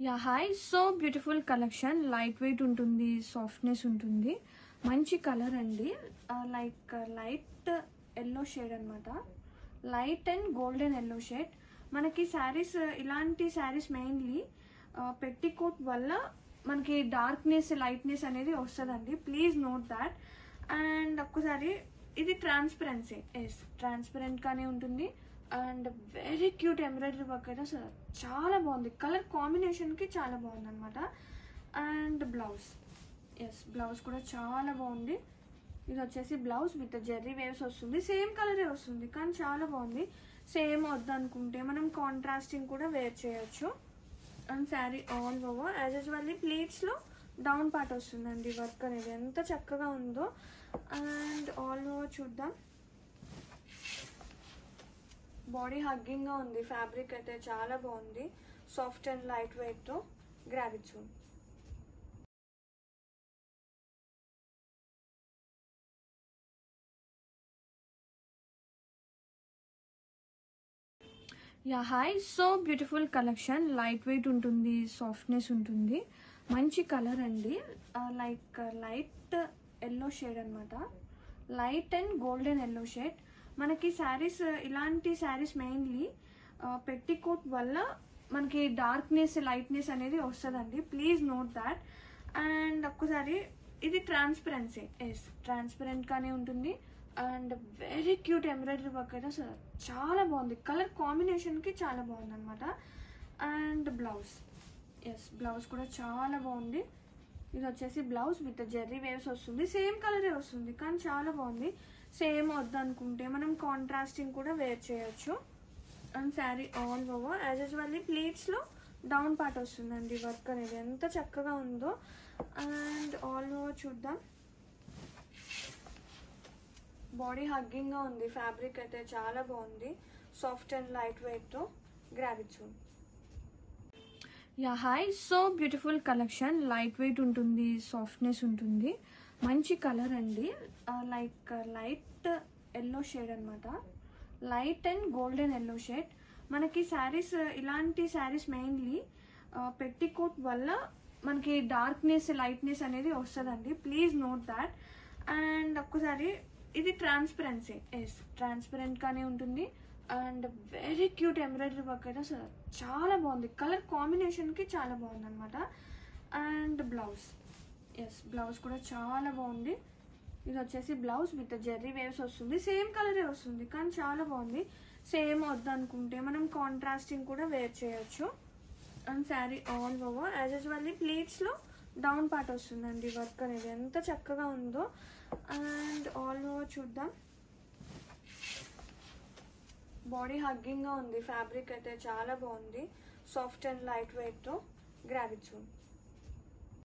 yeah hi so beautiful collection light weight ఉంటుంది softness ఉంటుంది మంచి కలర్ అండి లైట్ ఎల్లో షేడ్ అన్నమాట light and golden yellow shade మనకి సారీస్ ఇలాంటి సారీస్ మెయిన్లీ పెట్టికోట్ వల్ల మనకి డార్క్నెస్ లైట్నెస్ అనేది వస్తుందండి ప్లీజ్ నోట్ దాట్ అండ్ ఒక్కసారి ఇది ట్రాన్స్పరెన్సీ ట్రాన్స్పరెంట్ గానే ఉంటుంది and very cute embroidery work అయితే అసలు చాలా బాగుంది కలర్ కాంబినేషన్ కి చాలా బాగుంది అనమాట అండ్ బ్లౌజ్ బ్లౌజ్ కూడా చాలా బాగుంది ఇది వచ్చేసి బ్లౌజ్ విత్ జెర్రీ వేవ్స్ వస్తుంది సేమ్ కలరే వస్తుంది కానీ చాలా బాగుంది సేమ్ వద్దనుకుంటే మనం కాంట్రాస్టింగ్ కూడా వేర్ చేయొచ్చు and sari all over as usually pleats లో డౌన్ పార్ట్ వస్తుందండి వర్క్ అనేది ఎంత చక్కగా ఉందో అండ్ ఆల్ ఓవర్ చూద్దాం బాడీ హగ్గింగ్ గా ఉంది ఫ్యాబ్రిక్ అయితే చాలా బాగుంది సాఫ్ట్ అండ్ లైట్ వెయిట్ తో grab it soon yeah hi so beautiful collection light weight ఉంటుంది సాఫ్ట్నెస్ ఉంటుంది మంచి కలర్ అండి లైట్ ఎల్లో షేడ్ అన్నమాట light and golden yellow shade మనకి సారీస్ ఇలాంటి సారీస్ మెయిన్లీ పెట్టికోట్ వల్ల మనకి డార్క్నెస్ లైట్నెస్ అనేది వస్తుందండి ప్లీజ్ నోట్ దాట్ అండ్ ఒక్కసారి ఇది ట్రాన్స్పరెన్సీ ట్రాన్స్పరెంట్ గానే ఉంటుంది and very cute embroidery work అయితే అసలు చాలా బాగుంది కలర్ కాంబినేషన్ కి చాలా బాగుంది అనమాట అండ్ బ్లౌజ్ బ్లౌజ్ కూడా చాలా బాగుంది ఇది వచ్చేసి బ్లౌజ్ విత్ జెర్రీ వేవ్స్ వస్తుంది సేమ్ కలరే వస్తుంది కానీ చాలా బాగుంది సేమ్ వద్దనుకుంటే మనం కాంట్రాస్టింగ్ కూడా వేర్ చేయొచ్చు and sari all over as usually pleats లో డౌన్ పార్ట్ వస్తుందండి వర్క్ అనేది ఎంత చక్కగా ఉందో అండ్ ఆల్ ఓవర్ చూద్దాం బాడీ హగ్గింగ్ గా ఉంది ఫ్యాబ్రిక్ అయితే చాలా బాగుంది సాఫ్ట్ అండ్ లైట్ వెయిట్ తో grab it soon yeah hi so beautiful collection light weight ఉంటుంది సాఫ్ట్నెస్ ఉంటుంది మంచి కలర్ అండి లైట్ ఎల్లో షేడ్ అన్నమాట light and golden yellow shade మనకి సారీస్ ఇలాంటి సారీస్ మెయిన్లీ పెట్టికోట్ వల్ల మనకి డార్క్నెస్ లైట్నెస్ అనేది వస్తుందండి ప్లీజ్ నోట్ దాట్ అండ్ ఒక్కసారి ఇది ట్రాన్స్పరెన్సీ ట్రాన్స్పరెంట్ గానే ఉంటుంది and very cute embroidery work అయితే అసలు చాలా బాగుంది కలర్ కాంబినేషన్ కి చాలా బాగుంది అనమాట అండ్ బ్లౌజ్ బ్లౌజ్ కూడా చాలా బాగుంది ఇది వచ్చేసి బ్లౌజ్ విత్ జెర్రీ వేవ్స్ వస్తుంది సేమ్ కలరే వస్తుంది కానీ చాలా బాగుంది సేమ్ వద్దనుకుంటే మనం కాంట్రాస్టింగ్ కూడా వేర్ చేయొచ్చు and sari all over as usually pleats లో డౌన్ పార్ట్ వస్తుందండి వర్క్ అనేది ఎంత చక్కగా ఉందో అండ్ ఆల్ ఓవర్ చూద్దాం బాడీ హగ్గింగ్ గా ఉంది ఫ్యాబ్రిక్ అయితే చాలా బాగుంది సాఫ్ట్ అండ్ లైట్ వెయిట్ తో గ్రాబ్ ఇట్ సూన్